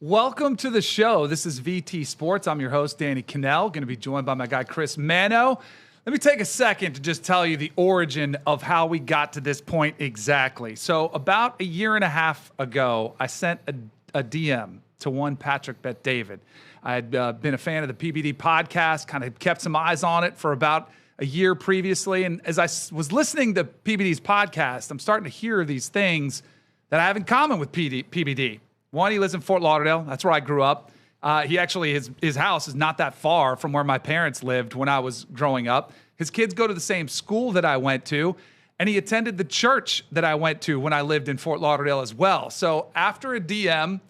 Welcome to the show. This is VT Sports. I'm your host, Danny Kanell, going to be joined by my guy, Chris Manno. Let me take a second to just tell you the origin of how we got to this point exactly. So about a year and a half ago, I sent a DM to one Patrick Bet-David. I had been a fan of the PBD podcast, kind of kept some eyes on it for about a year previously. And as I was listening to PBD's podcast, I'm starting to hear these things that I have in common with PBD. One, he lives in Fort Lauderdale. That's where I grew up. He actually, his house is not that far from where my parents lived when I was growing up. His kids go to the same school that I went to, and he attended the church that I went to when I lived in Fort Lauderdale as well. So after a DM,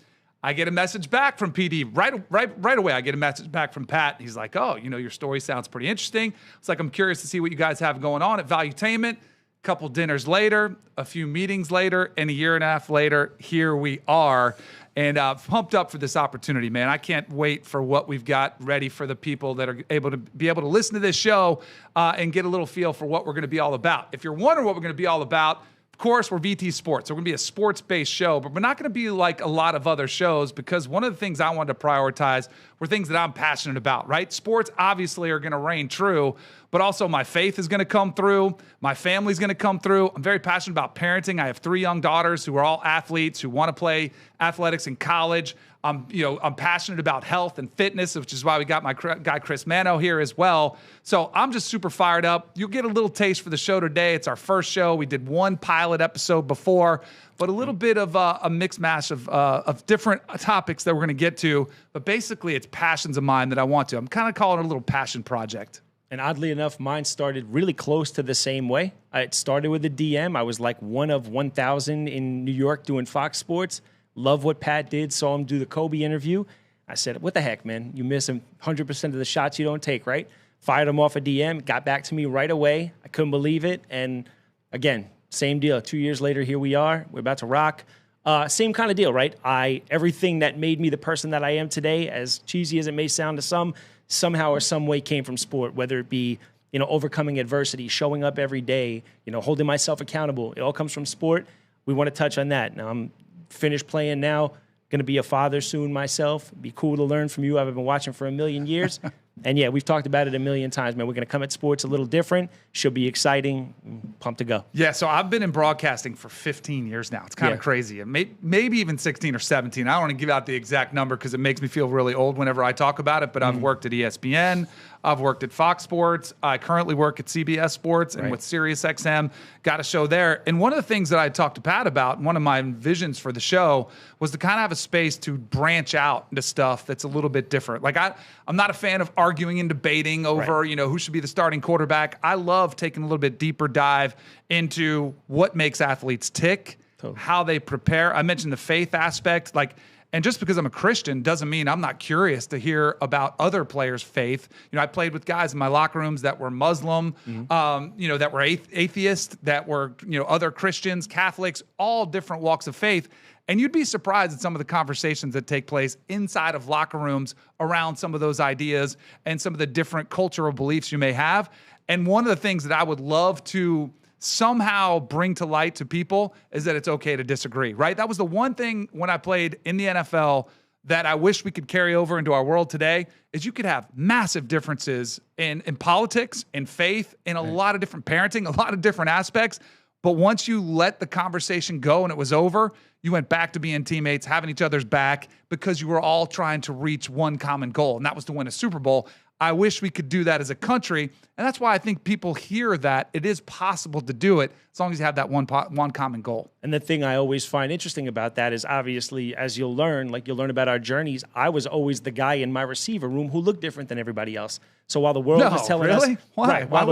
I get a message back from PD right away. I get a message back from Pat. He's like, "Oh, your story sounds pretty interesting." It's like, "I'm curious to see what you guys have going on at Valuetainment." A couple dinners later, a few meetings later, and a year and a half later, here we are. And pumped up for this opportunity, man. I can't wait for what we've got ready for the people that are able to listen to this show and get a little feel for what we're going to be all about. If you're wondering what we're going to be all about, of course, we're VT Sports. So we're going to be a sports-based show, but we're not going to be like a lot of other shows because one of the things I wanted to prioritize were things that I'm passionate about, right? Sports obviously are going to reign true, but also my faith is going to come through. My family's going to come through. I'm very passionate about parenting. I have 3 young daughters who are all athletes who want to play athletics in college. I'm passionate about health and fitness, which is why we got my guy Chris Manno here as well. So I'm just super fired up. You'll get a little taste for the show today. It's our first show. We did one pilot episode before, but a little bit of a mixed mash of different topics that we're going to get to. But basically, it's passions of mine that I want to. I'm kind of calling it a little passion project. And oddly enough, mine started really close to the same way. It started with a DM. I was like one of 1,000 in New York doing Fox Sports. Love what Pat did. Saw him do the Kobe interview. I said, what the heck, man? You miss 100% of the shots you don't take, right? Fired him off a DM. Got back to me right away. I couldn't believe it. And again, same deal. 2 years later, here we are. We're about to rock. Same kind of deal, right? Everything that made me the person that I am today, as cheesy as it may sound to some, somehow or some way came from sport, whether it be, overcoming adversity, showing up every day, holding myself accountable. It all comes from sport. We want to touch on that. Now, I'm finished playing now, going to be a father soon myself. Be cool to learn from you. I've been watching for a million years. And yeah, we've talked about it a million times, man. We're going to come at sports a little different. Should be exciting. Pumped to go. Yeah, so I've been in broadcasting for 15 years now. It's kind of crazy. Maybe even 16 or 17. I don't want to give out the exact number because it makes me feel really old whenever I talk about it, but I've worked at ESPN. I've worked at Fox Sports. I currently work at CBS Sports and with SiriusXM. Got a show there. And one of the things that I talked to Pat about, one of my visions for the show, was to kind of have a space to branch out into stuff that's a little bit different. Like I'm not a fan of arguing and debating over, who should be the starting quarterback. I love taking a little bit deeper dive into what makes athletes tick, how they prepare. I mentioned the faith aspect, and just because I'm a Christian doesn't mean I'm not curious to hear about other players' faith. I played with guys in my locker rooms that were Muslim, that were atheists, that were, other Christians, Catholics, all different walks of faith. And you'd be surprised at some of the conversations that take place inside of locker rooms around some of those ideas and some of the different cultural beliefs you may have. And one of the things that I would love to somehow bring to light to people is that it's okay to disagree, right? That was the one thing when I played in the NFL that I wish we could carry over into our world today is you could have massive differences in politics, in faith, in a lot of different parenting, a lot of different aspects. But once you let the conversation go and it was over, you went back to being teammates, having each other's back because you were all trying to reach one common goal, and that was to win a Super Bowl. I wish we could do that as a country, and that's why I think people hear that it is possible to do it as long as you have that one common goal. And the thing I always find interesting about that is obviously, as you'll learn about our journeys, I was always the guy in my receiver room who looked different than everybody else. So while the world is telling us, why? While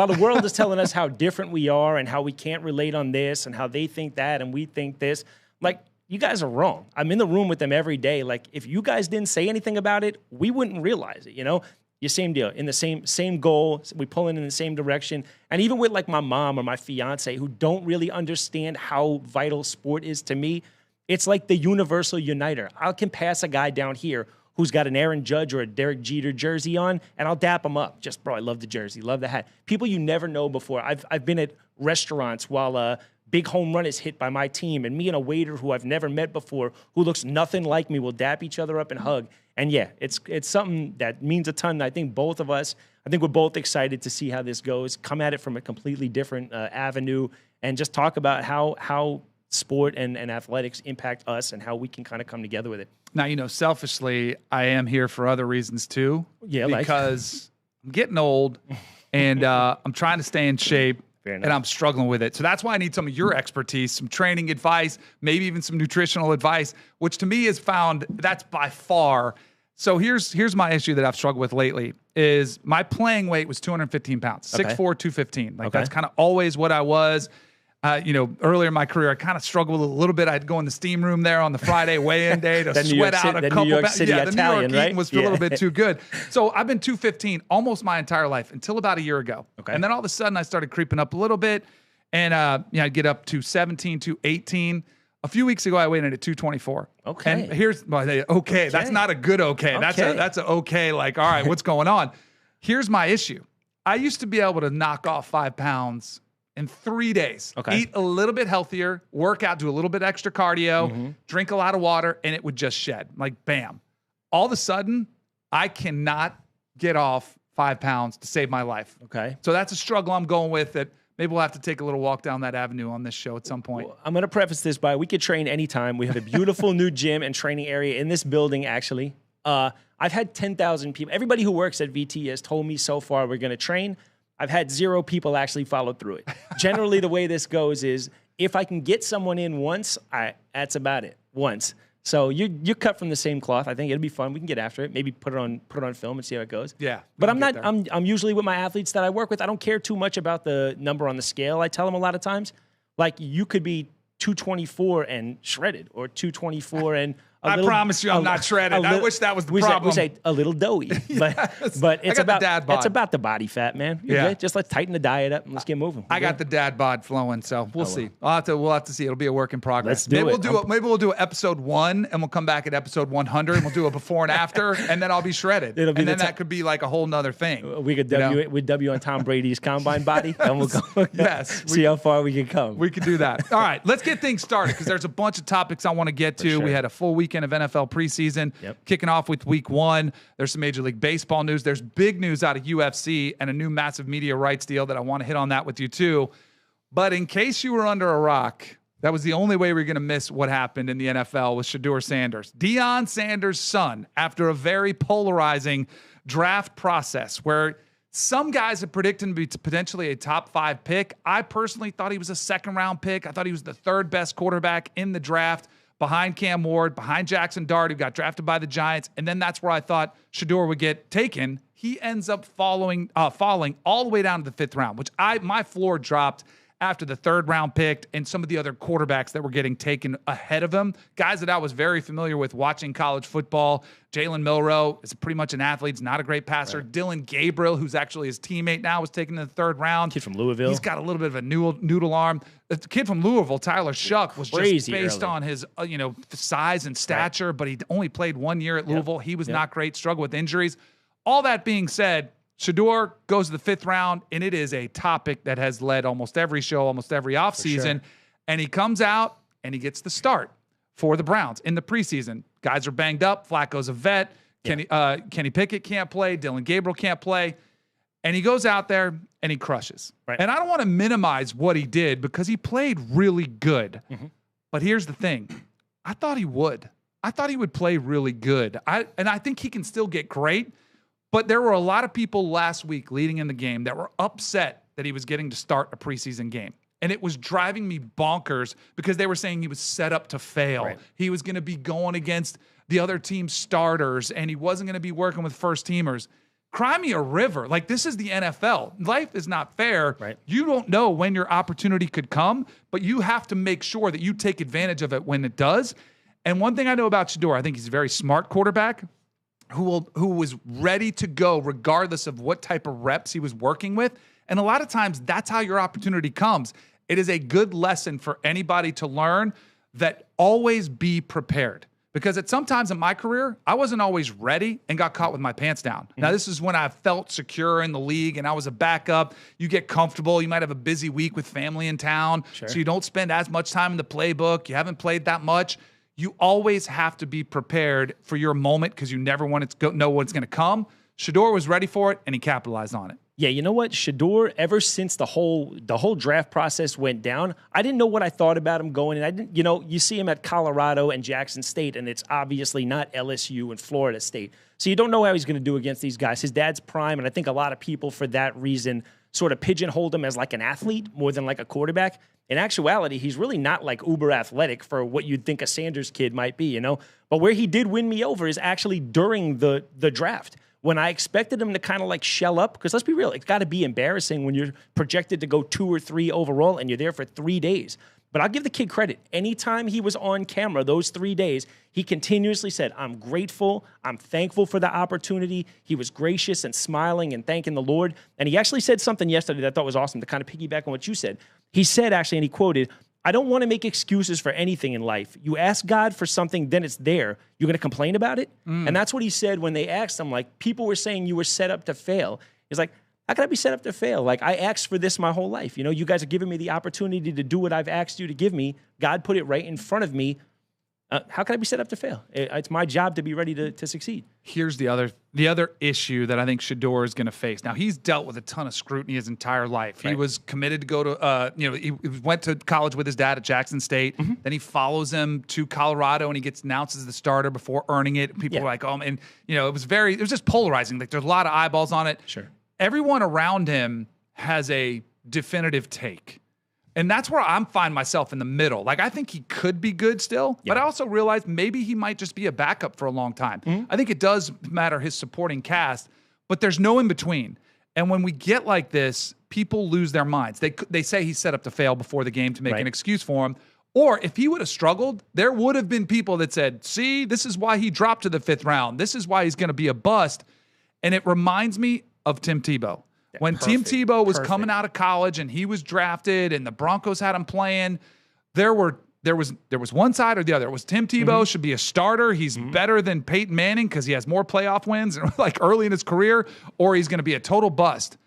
the world is telling us how different we are and how we can't relate on this and how they think that and we think this, you guys are wrong. I'm in the room with them every day. If you guys didn't say anything about it, we wouldn't realize it, Your same deal, in the same goal, we pulling in the same direction. And even with my mom or my fiance who don't really understand how vital sport is to me, it's like the universal uniter. I can pass a guy down here who's got an Aaron Judge or a Derek Jeter jersey on, and I'll dap him up. Just, bro, I love the jersey, love the hat. People you never know before. I've been at restaurants while big home run is hit by my team, and me and a waiter who I've never met before, who looks nothing like me, will dap each other up and hug. And yeah, it's something that means a ton. I think both of us, we're both excited to see how this goes, come at it from a completely different avenue, and just talk about how sport and athletics impact us and how we can kind of come together with it. Now, selfishly, I am here for other reasons too. Yeah, because I'm getting old and I'm trying to stay in shape. And I'm struggling with it. So that's why I need some of your expertise, some training advice, maybe even some nutritional advice, which to me is found, that's by far. So here's my issue that I've struggled with lately is my playing weight was 215 pounds, 6'4", 215. That's kind of always what I was. Earlier in my career, I kind of struggled a little bit. I'd go in the steam room there on the Friday weigh-in day to sweat out a couple. New York City Italian, the New York right? eating was a little bit too good. So I've been 215 almost my entire life until about a year ago. Okay. And then all of a sudden I started creeping up a little bit, and I'd get up to 17, to 18. A few weeks ago, I weighed in at 224. Okay. And here's my okay. That's not a good okay. That's a okay. Like, all right, what's going on? Here's my issue. I used to be able to knock off 5 pounds in 3 days. Okay. Eat a little bit healthier, work out, do a little bit extra cardio, drink a lot of water, and it would just shed. Like, bam. All of a sudden, I cannot get off 5 pounds to save my life. Okay. So that's a struggle I'm going with that maybe we'll have to take a little walk down that avenue on this show at some point. Well, I'm going to preface this by we could train anytime. We have a beautiful new gym and training area in this building, actually. I've had 10,000 people. Everybody who works at VT has told me so far we're going to train. I've had 0 people actually follow through it. Generally, the way this goes is if I can get someone in once, that's about it. Once. So you're cut from the same cloth. I think it'll be fun. We can get after it. Maybe put it on film and see how it goes. Yeah. But I'm usually with my athletes that I work with. I don't care too much about the number on the scale. I tell them a lot of times, like, you could be 224 and shredded, or 224 and I promise you I'm not shredded. I wish that was the problem. We say a little doughy, but it's about the dad bod. It's about the body fat, man. Good? Just let's tighten the diet up and let's get moving. I got the dad bod flowing, so we'll see. We'll have to see. It'll be a work in progress. Let's maybe we'll do episode 1, and we'll come back at episode 100, and we'll do a before and after, and then I'll be shredded. And then that could be like a whole nother thing. We could W on Tom Brady's combine body, and we'll go. See how far we can come. We could do that. All right, let's get things started because there's a bunch of topics I want to get to. We had a full weekend of NFL preseason. Kicking off with week 1. There's some Major League Baseball news. There's big news out of UFC and a new massive media rights deal that I want to hit on that with you too. But in case you were under a rock, that was the only way we were going to miss what happened in the NFL with Shedeur Sanders. Deion Sanders' son, after a very polarizing draft process where some guys have predicted him to be potentially a top 5 pick. I personally thought he was a 2nd-round pick. I thought he was the 3rd best quarterback in the draft, behind Cam Ward, behind Jackson Dart, who got drafted by the Giants. And then that's where I thought Shedeur would get taken. He ends up falling all the way down to the 5th round, which my floor dropped after the 3rd round pick and some of the other quarterbacks that were getting taken ahead of him. Guys that I was very familiar with watching college football. Jalen Milroe is pretty much an athlete. He's not a great passer. Right. Dylan Gabriel, who's actually his teammate now, was taken in the 3rd round. Kid from Louisville. He's got a little bit of a noodle arm. The kid from Louisville, Tyler Shuck, was just based on his size and stature, but he only played 1 year at Louisville. He was not great, struggled with injuries. All that being said, Shedeur goes to the 5th round, and it is a topic that has led almost every show, almost every offseason. And he comes out, and he gets the start for the Browns in the preseason. Guys are banged up. Flacco's a vet. Kenny Pickett can't play. Dylan Gabriel can't play. And he goes out there, and he crushes. Right. And I don't want to minimize what he did because he played really good. But here's the thing. I thought he would. I thought he would play really good. And I think he can still get great. But there were a lot of people last week leading in the game that were upset that he was getting to start a preseason game. And it was driving me bonkers because they were saying he was set up to fail. Right. He was going to be going against the other team's starters, and he wasn't going to be working with first teamers. Cry me a river. Like, this is the NFL. Life is not fair. Right. You don't know when your opportunity could come, but you have to make sure that you take advantage of it when it does. And one thing I know about Sheddeur, I think he's a very smart quarterback who was ready to go regardless of what type of reps he was working with. And a lot of times that's how your opportunity comes. It is a good lesson for anybody to learn that always be prepared, because at some times in my career, I wasn't always ready and got caught with my pants down. Now, this is when I felt secure in the league and I was a backup. You get comfortable. You might have a busy week with family in town, so you don't spend as much time in the playbook. You haven't played that much. You always have to be prepared for your moment because you never want to know what's going to come. Sheddeur was ready for it, and he capitalized on it. Yeah, you know what? Sheddeur, ever since the whole draft process went down, I didn't know what I thought about him going. And I didn't, you see him at Colorado and Jackson State, and it's obviously not LSU and Florida State. So you don't know how he's going to do against these guys. His dad's prime, and I think a lot of people, for that reason, sort of pigeonholed him as like an athlete more than like a quarterback. In actuality, he's really not like uber athletic for what you'd think a Sanders kid might be, But where he did win me over is actually during the draft, when I expected him to kind of like shell up, because let's be real, it's got to be embarrassing when you're projected to go 2 or 3 overall and you're there for 3 days. But I'll give the kid credit. Anytime he was on camera those 3 days, he continuously said, I'm grateful, I'm thankful for the opportunity. He was gracious and smiling and thanking the Lord. And he actually said something yesterday that I thought was awesome to kind of piggyback on what you said. He said, actually, and he quoted, I don't want to make excuses for anything in life. You ask God for something, then it's there. You're going to complain about it? And that's what he said when they asked him, like, people were saying you were set up to fail. He's like, how can I be set up to fail? Like, I asked for this my whole life. You guys are giving me the opportunity to do what I've asked you to give me. God put it right in front of me. How can I be set up to fail? It's my job to be ready to succeed. Here's the other issue that I think Sheddeur is going to face. Now, he's dealt with a ton of scrutiny his entire life. Right. He was committed to go to, he went to college with his dad at Jackson State. Then he follows him to Colorado, and he gets announced as the starter before earning it. People were like, oh, and it was just polarizing. Like, there's a lot of eyeballs on it. Sure. Everyone around him has a definitive take. And that's where I'm finding myself in the middle. Like, I think he could be good still, but I also realize maybe he might just be a backup for a long time. I think it does matter his supporting cast, but there's no in between. And when we get like this, people lose their minds. They say he's set up to fail before the game to make an excuse for him. Or if he would have struggled, there would have been people that said, see, this is why he dropped to the 5th round. This is why he's going to be a bust. And it reminds me of Tim Tebow. When Tim Tebow was coming out of college and he was drafted and the Broncos had him playing, there was one side or the other. It was Tim Tebow should be a starter. He's better than Peyton Manning because he has more playoff wins like early in his career, or he's going to be a total bust.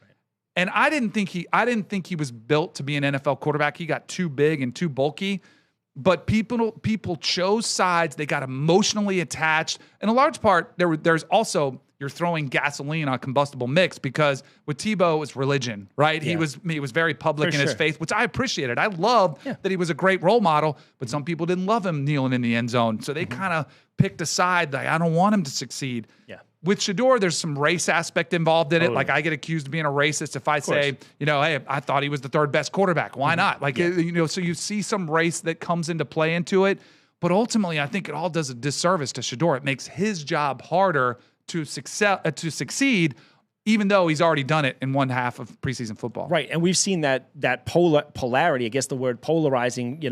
And I didn't think he was built to be an NFL quarterback. He got too big and too bulky. But people chose sides. They got emotionally attached. In a large part, there's also, you're throwing gasoline on a combustible mix, because with Tebow, it was religion, right? Yeah. He was very public in his faith, which I appreciated. I loved that he was a great role model, but some people didn't love him kneeling in the end zone. So they kind of picked a side. Like, I don't want him to succeed. Yeah. With Sheddeur, there's some race aspect involved in it. Like, I get accused of being a racist if I say, hey, I thought he was the 3rd best quarterback. Why not? Like, so you see some race that comes into play into it. But ultimately, I think it all does a disservice to Sheddeur. It makes his job harder to succeed, even though he's already done it in one half of preseason football. Right, and we've seen that polarity, I guess the word polarizing,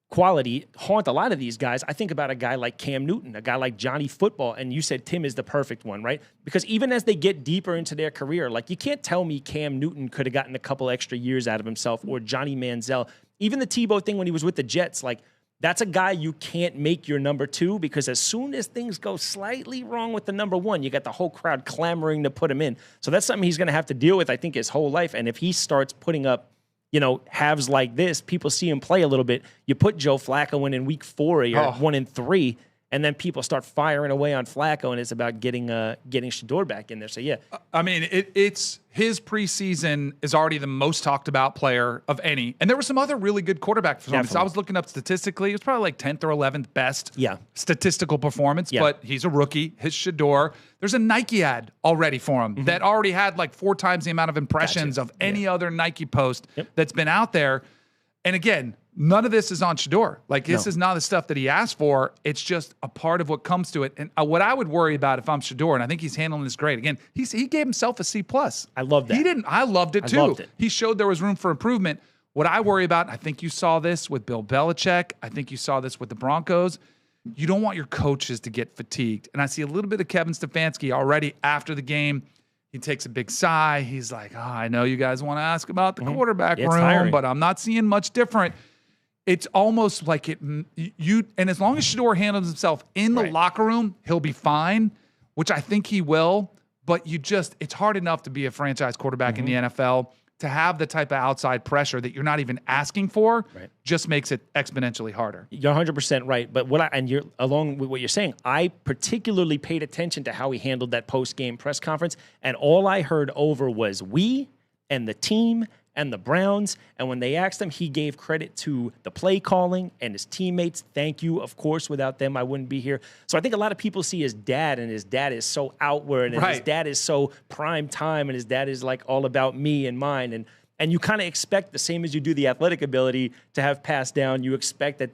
quality haunt a lot of these guys. I think about a guy like Cam Newton, a guy like Johnny Football, and you said Tim is the perfect one, right? Because even as they get deeper into their career, like, you can't tell me Cam Newton could have gotten a couple extra years out of himself, or Johnny Manziel. Even the Tebow thing when he was with the Jets, like, that's a guy you can't make your number 2, because as soon as things go slightly wrong with the number 1, you got the whole crowd clamoring to put him in. So that's something he's going to have to deal with, I think, his whole life. And if he starts putting up, halves like this, people see him play a little bit. You put Joe Flacco in week 4, or you're 1-3, and then people start firing away on Flacco, and it's about getting Sheddeur back in there. So, yeah. I mean, it's his preseason is already the most talked about player of any. And there were some other really good quarterback performances. I was looking up statistically. It was probably like 10th or 11th best statistical performance, but he's a rookie. His Sheddeur. There's a Nike ad already for him that already had like 4 times the amount of impressions of any other Nike post that's been out there. And again, none of this is on Sheddeur. Like, this is not the stuff that he asked for. It's just a part of what comes to it. And what I would worry about if I'm Sheddeur, and I think he's handling this great. Again, he gave himself a C+. I love that. He didn't. I loved it too. He showed there was room for improvement. What I worry about, I think you saw this with Bill Belichick. I think you saw this with the Broncos. You don't want your coaches to get fatigued. And I see a little bit of Kevin Stefanski already after the game. He takes a big sigh. He's like, I know you guys want to ask about the quarterback room, but I'm not seeing much different. it's almost like and as long as Shedeur handles himself in the locker room, he'll be fine, which I think he will. But it's hard enough to be a franchise quarterback in the NFL. To have the type of outside pressure that you're not even asking for just makes it exponentially harder. You're 100% right. But you're along with what you're saying, I particularly paid attention to how he handled that post-game press conference. And all I heard over was we and the team and the Browns. And when they asked him, he gave credit to the play calling and his teammates. Thank you. Of course, without them, I wouldn't be here. So I think a lot of people see his dad, and his dad is so outward, and his dad is so prime time, and his dad is like all about me and mine. And you kind of expect the same as you do the athletic ability to have passed down. You expect that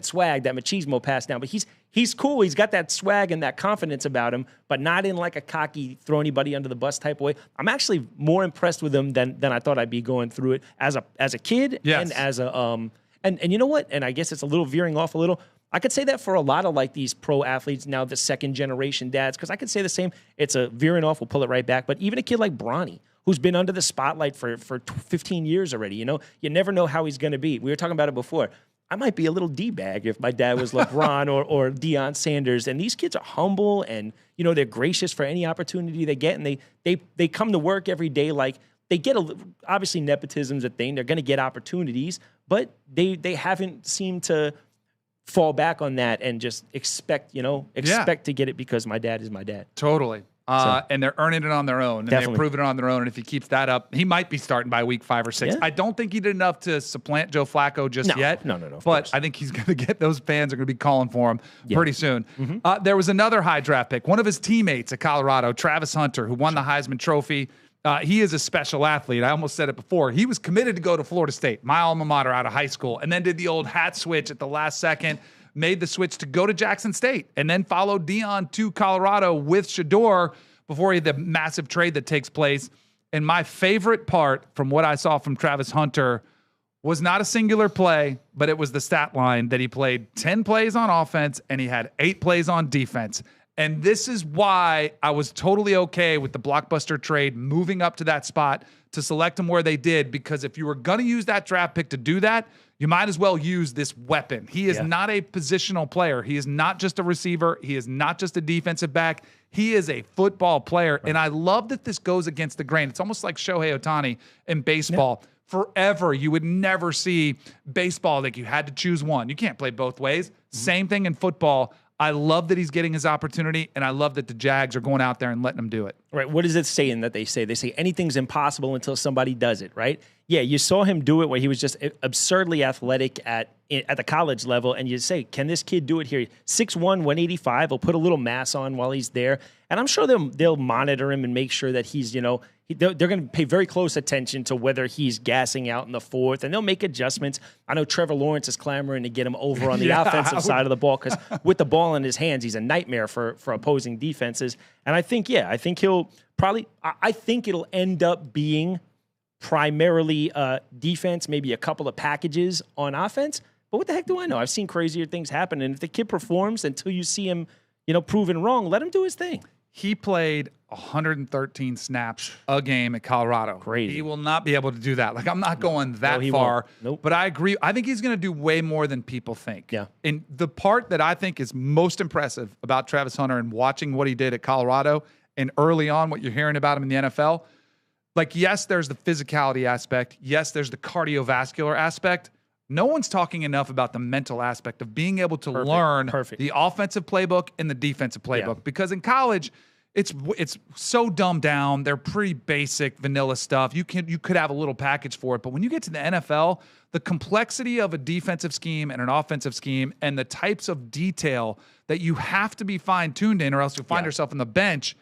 swag, that machismo passed down. But he's cool. He's got that swag and that confidence about him, but not in like a cocky, throw anybody under the bus type of way. I'm actually more impressed with him than I thought I'd be going through it as a kid and as a and you know what? And I guess it's a little veering off a little. I could say that for a lot of like these pro athletes now, the second generation dads, because I could say the same. It's a veering off. We'll pull it right back. But even a kid like Bronny, who's been under the spotlight for 15 years already, you never know how he's going to be. We were talking about it before. I might be a little D-bag if my dad was LeBron or Deion Sanders. And these kids are humble and, they're gracious for any opportunity they get. And they come to work every day like they get obviously nepotism's a thing. They're going to get opportunities, but they haven't seemed to fall back on that and just expect to get it because my dad is my dad. Totally. And they're earning it on their own, and they're proving it on their own. And if he keeps that up, he might be starting by week 5 or 6. Yeah. I don't think he did enough to supplant Joe Flacco just yet. No. But I think he's going to get those fans are going to be calling for him pretty soon. Mm-hmm. There was another high draft pick, one of his teammates at Colorado, Travis Hunter, who won the Heisman Trophy. He is a special athlete. I almost said it before. He was committed to go to Florida State, my alma mater out of high school, and then did the old hat switch at the last second. Made the switch to go to Jackson State, and then followed Deion to Colorado with Shedeur before he had the massive trade that takes place. And my favorite part from what I saw from Travis Hunter was not a singular play, but it was the stat line that he played 10 plays on offense and he had 8 plays on defense. And this is why I was totally okay with the blockbuster trade moving up to that spot to select him where they did, because if you were going to use that draft pick to do that, you might as well use this weapon. He is not a positional player. He is not just a receiver. He is not just a defensive back. He is a football player. Right. And I love that this goes against the grain. It's almost like Shohei Ohtani in baseball. Yeah. Forever, you would never see baseball like you had to choose one. You can't play both ways. Mm-hmm. Same thing in football. I love that he's getting his opportunity, and I love that the Jags are going out there and letting him do it. Right. What is it saying that they say? They say anything's impossible until somebody does it, right? Yeah, you saw him do it where he was just absurdly athletic at the college level, and you say, can this kid do it here? 6'1", 185, he'll put a little mass on while he's there, and I'm sure they'll monitor him and make sure that he's, they're going to pay very close attention to whether he's gassing out in the fourth, and they'll make adjustments. I know Trevor Lawrence is clamoring to get him over on the offensive side of the ball, because with the ball in his hands, he's a nightmare for opposing defenses. And I think he'll probably – I think it'll end up being primarily defense, maybe a couple of packages on offense. But what the heck do I know? I've seen crazier things happen. And if the kid performs until you see him, proven wrong, let him do his thing. He played 113 snaps a game at Colorado. Crazy. He will not be able to do that. Like, I'm not going that far. Nope. But I agree. I think he's going to do way more than people think. Yeah. And the part that I think is most impressive about Travis Hunter and watching what he did at Colorado and early on what you're hearing about him in the NFL, like, yes, there's the physicality aspect. Yes, there's the cardiovascular aspect. No one's talking enough about the mental aspect of being able to learn the offensive playbook and the defensive playbook. Because in college, it's so dumbed down. They're pretty basic, vanilla stuff. You could have a little package for it. But when you get to the NFL, the complexity of a defensive scheme and an offensive scheme and the types of detail that you have to be fine-tuned in, or else you'll find yourself on the bench,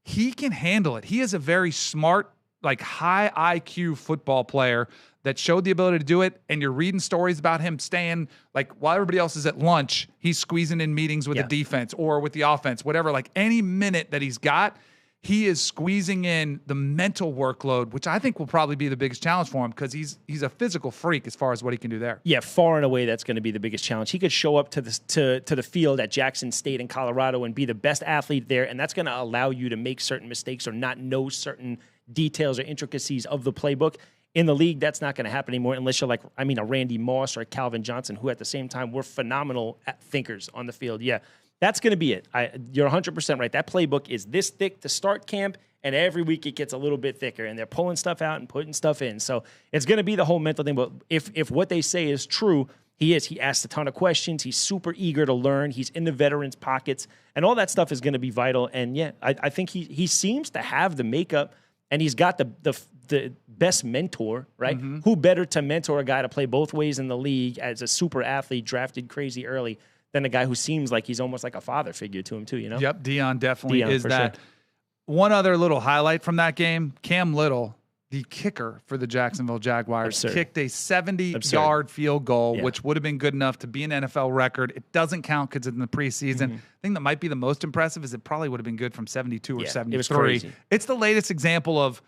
he can handle it. He is a very smart, like, high IQ football player that showed the ability to do it. And you're reading stories about him staying, like, while everybody else is at lunch, he's squeezing in meetings with the defense or with the offense, whatever. Like, any minute that he's got, he is squeezing in the mental workload, which I think will probably be the biggest challenge for him, because he's a physical freak as far as what he can do there. Yeah, far and away, that's going to be the biggest challenge. He could show up to the field at Jackson State in Colorado and be the best athlete there, and that's going to allow you to make certain mistakes or not know certain details or intricacies of the playbook. In the league, that's not going to happen anymore unless you're like, I mean, a Randy Moss or a Calvin Johnson, who at the same time were phenomenal thinkers on the field. Yeah, that's going to be it. You're 100% right. That playbook is this thick to start camp, and every week it gets a little bit thicker, and they're pulling stuff out and putting stuff in. So it's going to be the whole mental thing. But if what they say is true, he asks a ton of questions. He's super eager to learn. He's in the veterans' pockets, and all that stuff is going to be vital. And yeah, I think he seems to have the makeup, and he's got the best mentor, right? Mm-hmm. Who better to mentor a guy to play both ways in the league as a super athlete drafted crazy early than a guy who seems like he's almost like a father figure to him too, you know? Yep, Deion definitely is that. Sure. One other little highlight from that game, Cam Little, the kicker for the Jacksonville Jaguars, kicked a 70-yard field goal, which would have been good enough to be an NFL record. It doesn't count because it's in the preseason. Mm-hmm. The thing that might be the most impressive is it probably would have been good from 72 or 73. It was crazy. It's the latest example of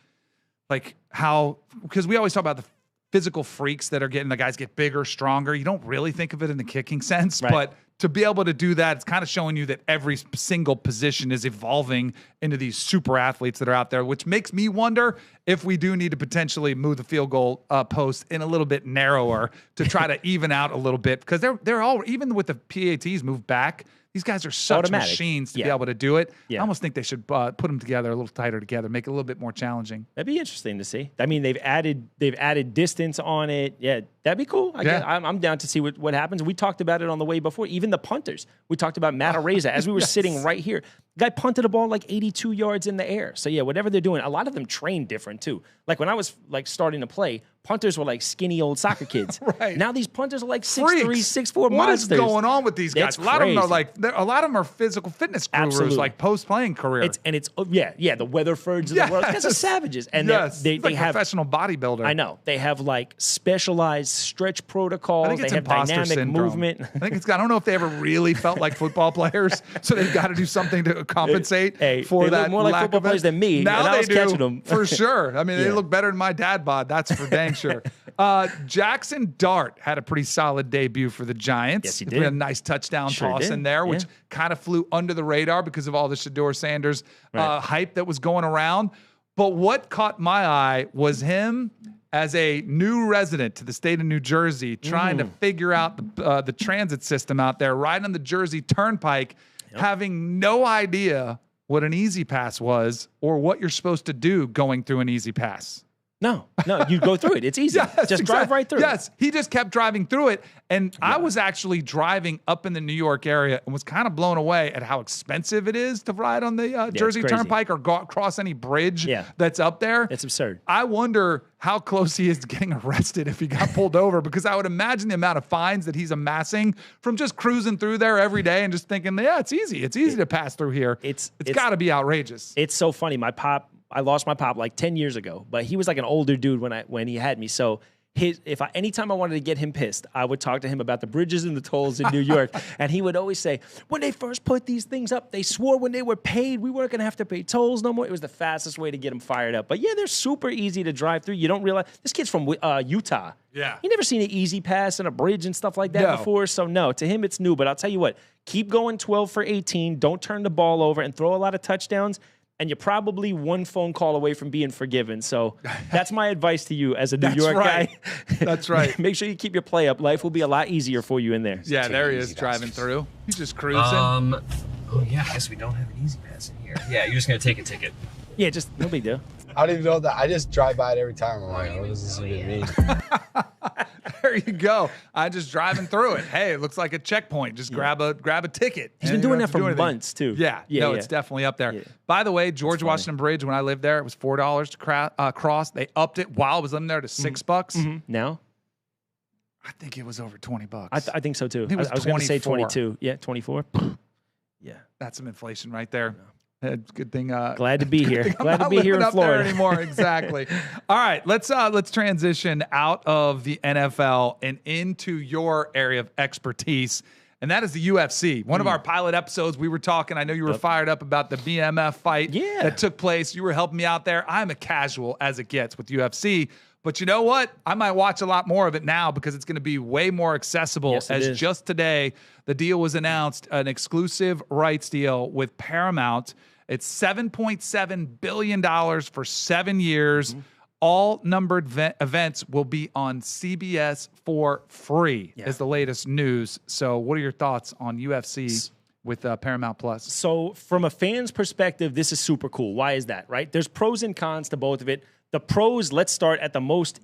like how, because we always talk about the physical freaks that are getting, the guys get bigger, stronger. You don't really think of it in the kicking sense, right. But to be able to do that, it's kind of showing you that every single position is evolving into these super athletes that are out there, which makes me wonder if we do need to potentially move the field goal post in a little bit narrower to try to even out a little bit, because they're all, even with the PATs moved back, these guys are such machines to be able to do it. Yeah. I almost think they should put them together a little tighter together, make it a little bit more challenging. That'd be interesting to see. I mean, they've added distance on it. Yeah, that'd be cool. I'm down to see what happens. We talked about it on the way before. Even the punters. We talked about Matt Araiza as we were sitting right here. Guy punted a ball like 82 yards in the air. So yeah, whatever they're doing, a lot of them train different too. Like when I was like starting to play, punters were like skinny old soccer kids. Right. Now these punters are like 6'3", 6'4" monsters. What is going on with these guys? A lot of them are physical fitness gurus, like post-playing career. The Weatherfords of the world. These guys are savages. And they like have professional bodybuilder. I know. They have like specialized stretch protocols. I think it's they have imposter dynamic syndrome. Movement. I don't know if they ever really felt like football players, so they've got to do something to compensate for that. They look more like football players than me. Now I was catching them for sure. I mean, they look better than my dad bod. That's for dang sure. Jackson Dart had a pretty solid debut for the Giants. Yes, he did. A nice touchdown toss in there, which kind of flew under the radar because of all the Shedeur Sanders hype that was going around. But what caught my eye was him as a new resident to the state of New Jersey, trying to figure out the transit system out there, riding on the Jersey Turnpike, having no idea what an easy pass was or what you're supposed to do going through an easy pass. No, you go through it. It's easy. Just drive right through it. Yes, he just kept driving through it. And I was actually driving up in the New York area and was kind of blown away at how expensive it is to ride on the Jersey Turnpike or cross any bridge that's up there. It's absurd. I wonder how close he is to getting arrested if he got pulled over, because I would imagine the amount of fines that he's amassing from just cruising through there every day and just thinking, it's easy. It's easy to pass through here. It's got to be outrageous. It's so funny. I lost my pop like 10 years ago, but he was like an older dude when he had me. So anytime I wanted to get him pissed, I would talk to him about the bridges and the tolls in New York. And he would always say, when they first put these things up, they swore when they were paid, we weren't going to have to pay tolls no more. It was the fastest way to get him fired up. But yeah, they're super easy to drive through. You don't realize this kid's from Utah. Yeah. He never seen an easy pass and a bridge and stuff like that before. So no, to him, it's new. But I'll tell you what, keep going 12 for 18. Don't turn the ball over and throw a lot of touchdowns. And you're probably one phone call away from being forgiven. So that's my advice to you as a New York guy. That's right. Make sure you keep your play up. Life will be a lot easier for you in there. Yeah, there he is driving through. He's just cruising. I guess we don't have an easy pass in here. Yeah, you're just going to take a ticket. Yeah, just no big deal. I don't even know that. I just drive by it every time. I'm like, what does this even mean? There you go. I'm just driving through it. Hey, it looks like a checkpoint. Just grab a ticket. He's been doing that for months too. Yeah. It's definitely up there. Yeah. By the way, George Washington Bridge, when I lived there, it was $4 to cross. They upped it while I was living there to $6. Mm-hmm. Now? I think it was over $20. I think so too. I was going to say 22. Yeah, 24. Yeah. That's some inflation right there. Good thing. Glad to be here. Glad to be here in Florida anymore. Exactly. All right, let's transition out of the NFL and into your area of expertise, and that is the UFC. One of our pilot episodes, we were talking. I know you were fired up about the BMF fight that took place. You were helping me out there. I'm a casual as it gets with UFC. But you know what? I might watch a lot more of it now because it's going to be way more accessible. As just today, the deal was announced, an exclusive rights deal with Paramount. It's $7.7 billion for 7 years. all numbered events will be on CBS for free, is the latest news. So what are your thoughts on UFC with Paramount Plus? So from a fan's perspective, this is super cool. Why is that, right? There's pros and cons to both of it. The pros, let's start at the most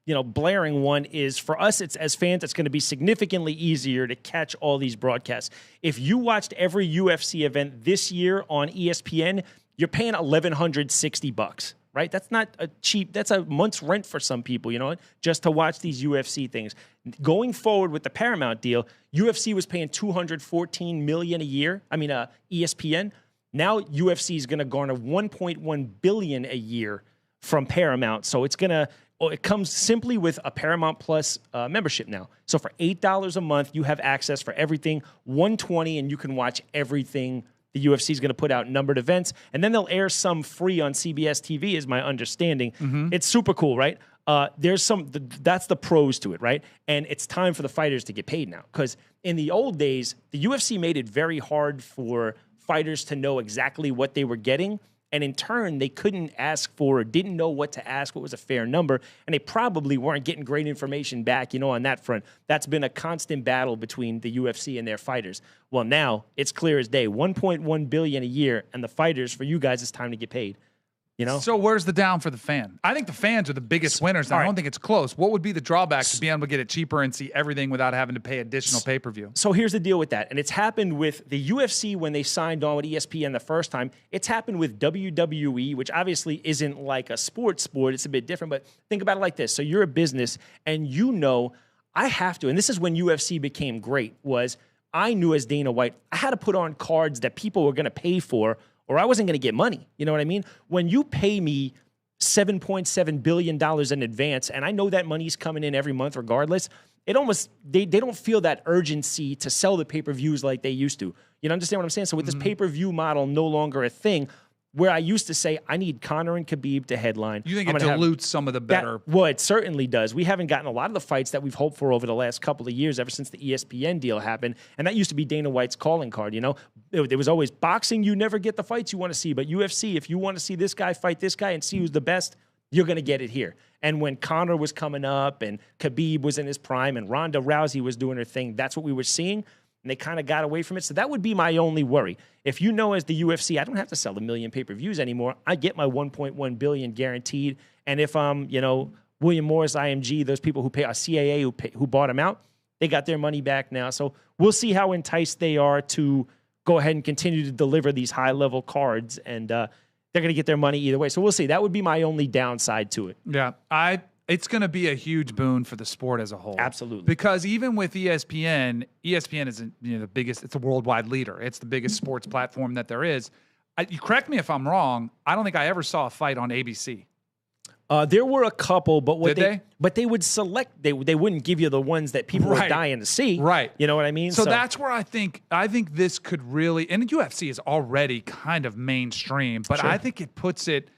blaring one is for us, it's as fans, it's going to be significantly easier to catch all these broadcasts. If you watched every UFC event this year on ESPN, you're paying $1,160, right? That's not a cheap, that's a month's rent for some people, just to watch these UFC things. Going forward with the Paramount deal, UFC was paying $214 million a year. ESPN. Now UFC is going to garner $1.1 billion a year from Paramount. So it comes simply with a Paramount Plus membership now. So for $8 a month, you have access for everything, $120, and you can watch everything the UFC is going to put out numbered events. And then they'll air some free on CBS TV, is my understanding. Mm-hmm. It's super cool, right? That's the pros to it, right? And it's time for the fighters to get paid now. Because in the old days, the UFC made it very hard for fighters to know exactly what they were getting. And in turn, they couldn't ask for or didn't know what to ask, what was a fair number. And they probably weren't getting great information back, on that front. That's been a constant battle between the UFC and their fighters. Well, now it's clear as day, $1.1 billion a year. And the fighters, for you guys, it's time to get paid. So where's the down for the fan? I think the fans are the biggest winners. I don't think it's close. What would be the drawback to being able to get it cheaper and see everything without having to pay additional pay-per-view? So here's the deal with that. And it's happened with the UFC when they signed on with ESPN the first time. It's happened with WWE, which obviously isn't like a sport. It's a bit different. But think about it like this. So you're a business and I have to, and this is when UFC became great, was I knew as Dana White, I had to put on cards that people were going to pay for or I wasn't going to get money. You know what I mean? When you pay me $7.7 billion in advance, and I know that money's coming in every month regardless, they don't feel that urgency to sell the pay-per-views like they used to. You understand what I'm saying? So with this pay-per-view model no longer a thing, where I used to say, I need Conor and Khabib to headline. You think it dilutes some of the better? Well, it certainly does. We haven't gotten a lot of the fights that we've hoped for over the last couple of years, ever since the ESPN deal happened. And that used to be Dana White's calling card, There was always boxing, you never get the fights you want to see. But UFC, if you want to see this guy fight this guy and see who's the best, you're going to get it here. And when Conor was coming up and Khabib was in his prime and Ronda Rousey was doing her thing, that's what we were seeing. And they kind of got away from it. So that would be my only worry. If as the UFC, I don't have to sell 1 million pay-per-views anymore. I get my $1.1 billion guaranteed. And if I'm, William Morris, IMG, those people who pay a CAA who bought them out, they got their money back now. So we'll see how enticed they are to go ahead and continue to deliver these high-level cards. And they're going to get their money either way. So we'll see. That would be my only downside to it. Yeah, it's going to be a huge boon for the sport as a whole. Absolutely. Because even with ESPN is the biggest, it's a worldwide leader. It's the biggest sports platform that there is. You correct me if I'm wrong. I don't think I ever saw a fight on ABC. There were a couple, but But they would select. They wouldn't give you the ones that people were dying to see. Right. You know what I mean? So that's where I think this could really, and the UFC is already kind of mainstream, but I think it puts it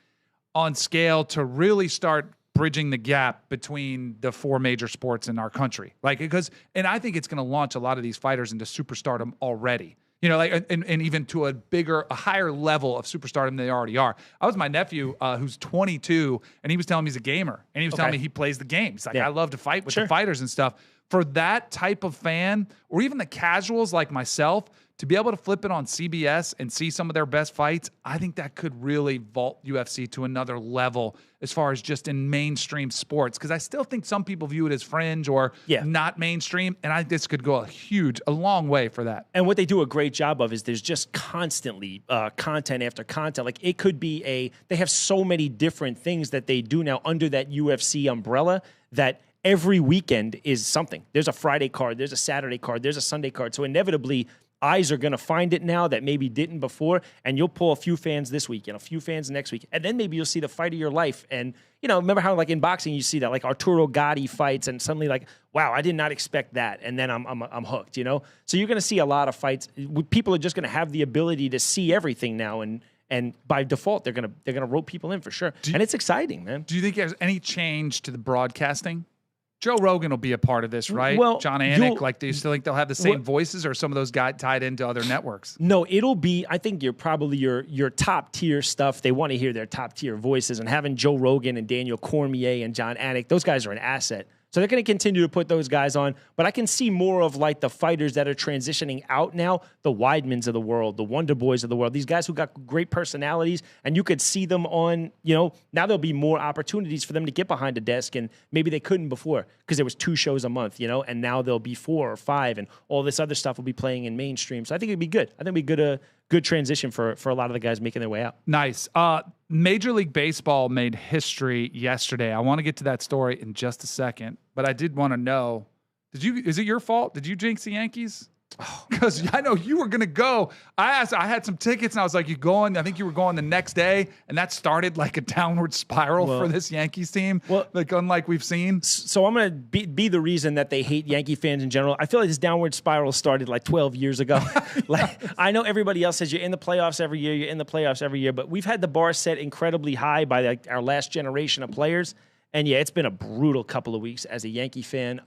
on scale to really start bridging the gap between the 4 major sports in our country. And I think it's going to launch a lot of these fighters into superstardom already. And even to a higher level of superstardom than they already are. I was my nephew, who's 22, and he was telling me he's a gamer. And he was telling me he plays the game. He's like, I love to fight with the fighters and stuff. For that type of fan, or even the casuals like myself, to be able to flip it on CBS and see some of their best fights, I think that could really vault UFC to another level as far as just in mainstream sports. Because I still think some people view it as fringe or not mainstream, and I think this could go a long way for that. And what they do a great job of is there's just constantly content after content. Like it could be they have so many different things that they do now under that UFC umbrella that every weekend is something. There's a Friday card, there's a Saturday card, there's a Sunday card. So inevitably, eyes are going to find it now that maybe didn't before, and you'll pull a few fans this week and a few fans next week, and then maybe you'll see the fight of your life. And remember how in boxing you see that Arturo Gatti fights, and suddenly wow, I did not expect that, and then I'm hooked. So you're going to see a lot of fights. People are just going to have the ability to see everything now, and by default they're going to rope people in for sure. And it's exciting, man. Do you think there's any change to the broadcasting? Joe Rogan will be a part of this, right? Well, John Anik, like, do you still think they'll have the same voices, or some of those guys tied into other networks? No, it'll be, I think you're probably your top tier stuff. They want to hear their top tier voices, and having Joe Rogan and Daniel Cormier and John Anik, those guys are an asset. So they're going to continue to put those guys on, but I can see more of like the fighters that are transitioning out now, the Weidmans of the world, the Wonder Boys of the world, these guys who got great personalities, and you could see them on, now there'll be more opportunities for them to get behind a desk, and maybe they couldn't before because there was 2 shows a month, and now there'll be 4 or 5, and all this other stuff will be playing in mainstream. So I think it'd be good. I think it'd be good transition for a lot of the guys making their way out. Nice. Major League Baseball made history yesterday. I want to get to that story in just a second, but I did want to know, is it your fault? Did you jinx the Yankees? Because I know you were going to go. I had some tickets, and I was like, you going? I think you were going the next day, and that started like a downward spiral for this Yankees team, like unlike we've seen. So I'm going to be the reason that they hate Yankee fans in general. I feel like this downward spiral started like 12 years ago. Like, I know everybody else says you're in the playoffs every year, but we've had the bar set incredibly high by our last generation of players. And yeah, it's been a brutal couple of weeks as a Yankee fan.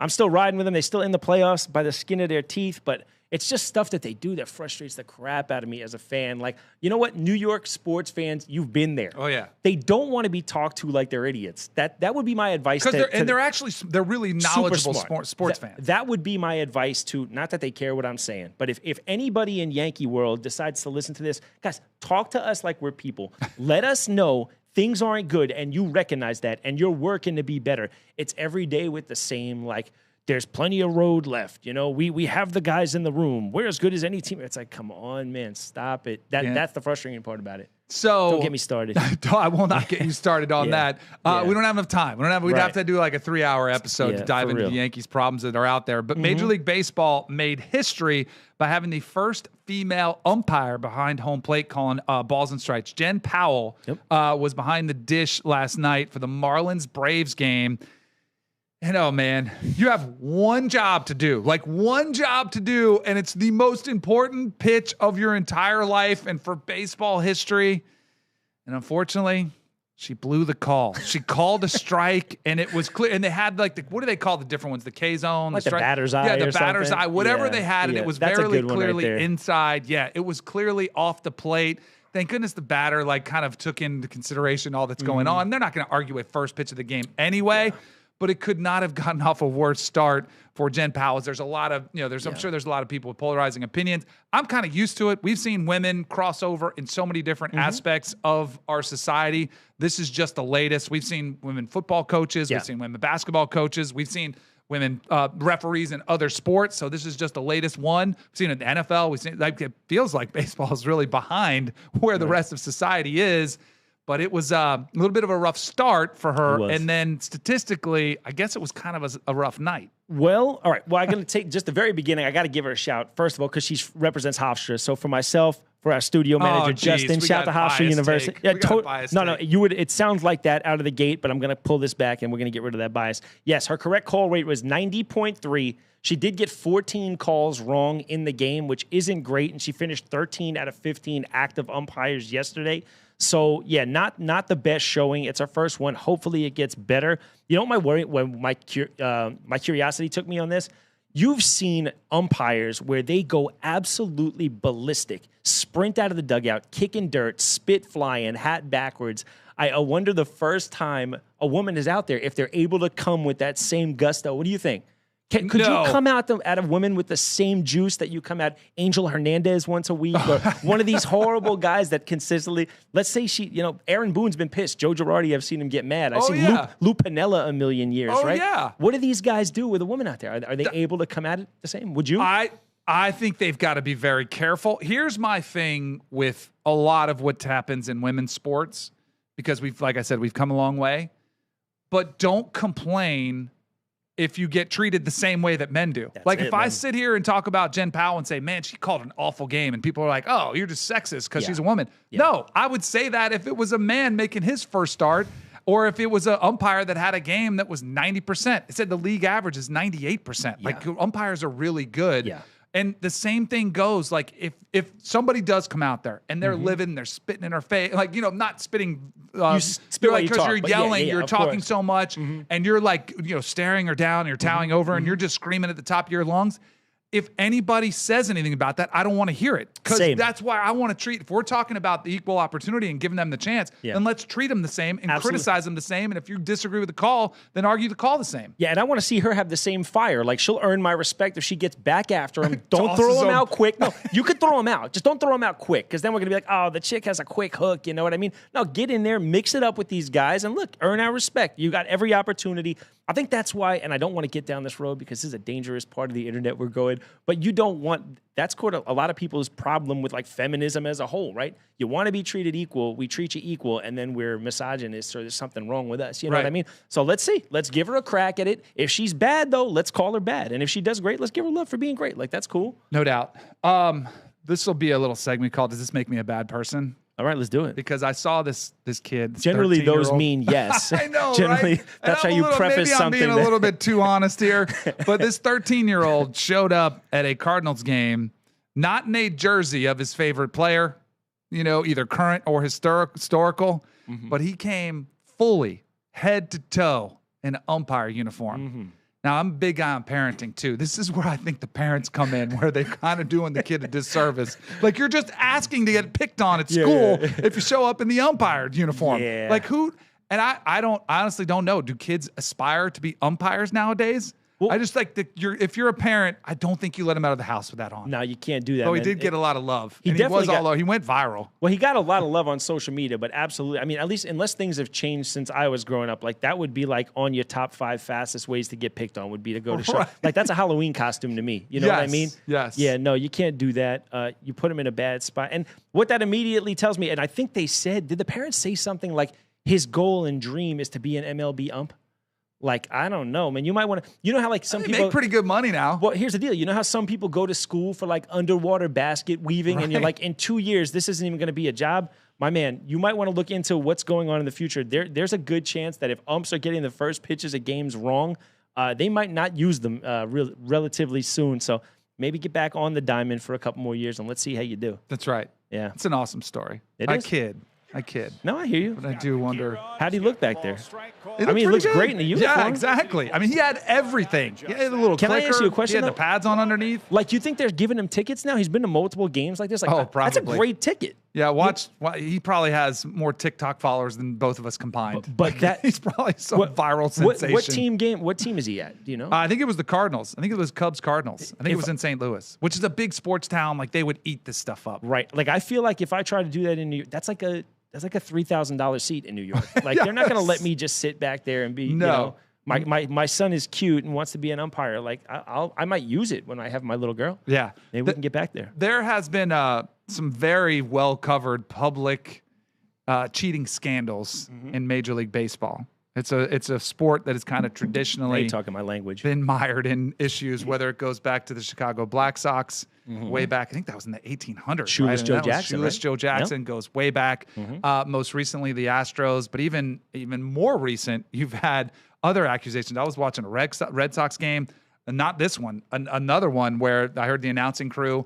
I'm still riding with them. They're still in the playoffs by the skin of their teeth, but it's just stuff that they do that frustrates the crap out of me as a fan. Like, you know what? New York sports fans, you've been there. Oh, yeah. They don't want to be talked to like they're idiots. That would be my advice. They're really knowledgeable sports fans. That would be my advice to, not that they care what I'm saying, but if anybody in Yankee world decides to listen to this, guys, talk to us like we're people. Let us know things aren't good, and you recognize that, and you're working to be better. It's every day with the same, like, there's plenty of road left. We have the guys in the room. We're as good as any team. It's like, come on, man, stop it. That's the frustrating part about it. So don't get me started. I will not get you started on that. We don't have enough time. We'd have to do like a 3-hour episode to dive into the Yankees' problems that are out there. But Major League Baseball made history by having the first female umpire behind home plate calling balls and strikes. Jen Powell was behind the dish last night for the Marlins-Braves game. And oh, man, you have one job to do, and it's the most important pitch of your entire life and for baseball history. And unfortunately, she blew the call. She called a strike, and it was clear. And they had what do they call the different ones? The K zone, like the batter's eye, the batter's eye, whatever they had, and it was very clearly inside. Yeah, it was clearly off the plate. Thank goodness the batter kind of took into consideration all that's going on. They're not going to argue a first pitch of the game anyway. Yeah. But it could not have gotten off a worse start for Jen Powell. There's a lot of, I'm sure there's a lot of people with polarizing opinions. I'm kind of used to it. We've seen women cross over in so many different aspects of our society. This is just the latest. We've seen women football coaches. We've seen women basketball coaches. We've seen women referees in other sports. So this is just the latest one. We've seen it in the NFL. We've seen, it feels like baseball is really behind where the rest of society is. But it was a little bit of a rough start for her. And then statistically, I guess it was kind of a rough night. Well, all right. Well, I'm going to take just the very beginning. I got to give her a shout, first of all, because she represents Hofstra. So for myself, for our studio manager, Justin, shout out to Hofstra University. It sounds like that out of the gate, but I'm going to pull this back and we're going to get rid of that bias. Yes, her correct call rate was 90.3. She did get 14 calls wrong in the game, which isn't great. And she finished 13 out of 15 active umpires yesterday. So, yeah, not the best showing. It's our first one. Hopefully it gets better. You know what my curiosity took me on this? You've seen umpires where they go absolutely ballistic, sprint out of the dugout, kicking dirt, spit flying, hat backwards. I wonder the first time a woman is out there if they're able to come with that same gusto. What do you think? Could you come out of women with the same juice that you come at Angel Hernandez once a week, or one of these horrible guys that consistently, let's say Aaron Boone's been pissed. Joe Girardi, I've seen him get mad. I've seen Lou Piniella a million years, right? Yeah. What do these guys do with a woman out there? Are they able to come at it the same? Would you? I think they've got to be very careful. Here's my thing with a lot of what happens in women's sports, because like I said, we've come a long way, but don't complain if you get treated the same way that men do. If I sit here and talk about Jen Powell and say, man, she called an awful game, and people are like, oh, you're just sexist because she's a woman. Yeah. No, I would say that if it was a man making his first start, or if it was an umpire that had a game that was 90%. It said the league average is 98%. Umpires are really good. Yeah. And the same thing goes, like, if somebody does come out there and they're living, they're spitting in our face, like, not spitting. You spit you're while like, you talk, you're but yelling, yeah, you're of talking course. so much, and you're like, staring her down, you're toweling over, and you're just screaming at the top of your lungs. If anybody says anything about that, I don't want to hear it. Because that's why I want to treat, if we're talking about the equal opportunity and giving them the chance, then let's treat them the same and criticize them the same. And if you disagree with the call, then argue the call the same. Yeah, and I want to see her have the same fire. Like, she'll earn my respect if she gets back after him. Don't throw him out quick. No, you could throw him out. Just don't throw him out quick, because then we're going to be like, oh, the chick has a quick hook. You know what I mean? No, get in there, mix it up with these guys, and look, earn our respect. You got every opportunity. I think that's why, and I don't want to get down this road because this is a dangerous part of the internet we're going, but you don't want, that's quite a lot of people's problem with like feminism as a whole, right? You want to be treated equal, we treat you equal, and then we're misogynist or there's something wrong with us. You know what I mean? So let's see. Let's give her a crack at it. If she's bad, though, let's call her bad. And if she does great, let's give her love for being great. Like, that's cool. No doubt. This will be a little segment called "Does This Make Me a Bad Person?" All right, let's do it. Because I saw this kid. Generally, those 13-year-old. mean yes. I know, Generally, right? that's how you preface something. Maybe I'm being a little bit too honest here. But this 13-year-old showed up at a Cardinals game, not in a jersey of his favorite player, either current or historical, but he came fully head to toe in an umpire uniform. Now, I'm a big guy on parenting, too. This is where I think the parents come in, where they're kind of doing the kid a disservice. Like, you're just asking to get picked on at school if you show up in the umpire uniform. Yeah. Like, who? And I honestly don't know. Do kids aspire to be umpires nowadays? Well, I just like that. If you're a parent, I don't think you let him out of the house with that on. No, you can't do that. Though he did get a lot of love. He went viral. Well, he got a lot of love on social media, but absolutely, I mean, at least unless things have changed since I was growing up, like that would be like on your top 5 fastest ways to get picked on would be to go to show. Like, that's a Halloween costume to me. You know what I mean? Yes. Yeah. No, you can't do that. You put him in a bad spot, and what that immediately tells me, and I think they said, did the parents say something like his goal and dream is to be an MLB ump? Like, I don't know, man. You might want to, how like some people make pretty good money now. Well, here's the deal. You know how some people go to school for like underwater basket weaving, and you're like, in 2 years, this isn't even going to be a job? My man, you might want to look into what's going on in the future. There's a good chance that if umps are getting the first pitches of games wrong, they might not use them relatively soon. So maybe get back on the diamond for a couple more years, and let's see how you do. That's right. Yeah. It's an awesome story. I kid. No, I hear you. But I do wonder. How'd he look back there? He looks great in the uniform. Yeah, exactly. I mean, he had everything. He had a little Can clicker. I ask you a question, He had the pads on underneath. Like, you think they're giving him tickets now? He's been to multiple games like this. Like, probably. That's a great ticket. Yeah, he probably has more TikTok followers than both of us combined. But he's probably some viral sensation. What team is he at? Do you know? I think it was the Cardinals. I think it was Cubs Cardinals. I think it was in St. Louis, which is a big sports town. Like, they would eat this stuff up. Right. Like, I feel like if I try to do that in New York, that's like a $3,000 seat in New York. Like, they're not going to let me just sit back there and be, my son is cute and wants to be an umpire. Like, I might use it when I have my little girl. Yeah. Maybe we can get back there. There has been some very well-covered public cheating scandals in Major League Baseball. It's a sport that has kind of traditionally talking my language. been mired in issues, whether it goes back to the Chicago Black Sox way back. I think that was in the 1800s. Shoeless Joe Jackson. Shoeless Joe Jackson goes way back. Most recently, the Astros, but even more recent, you've had other accusations. I was watching a Red Sox game, and not this one, another one where I heard the announcing crew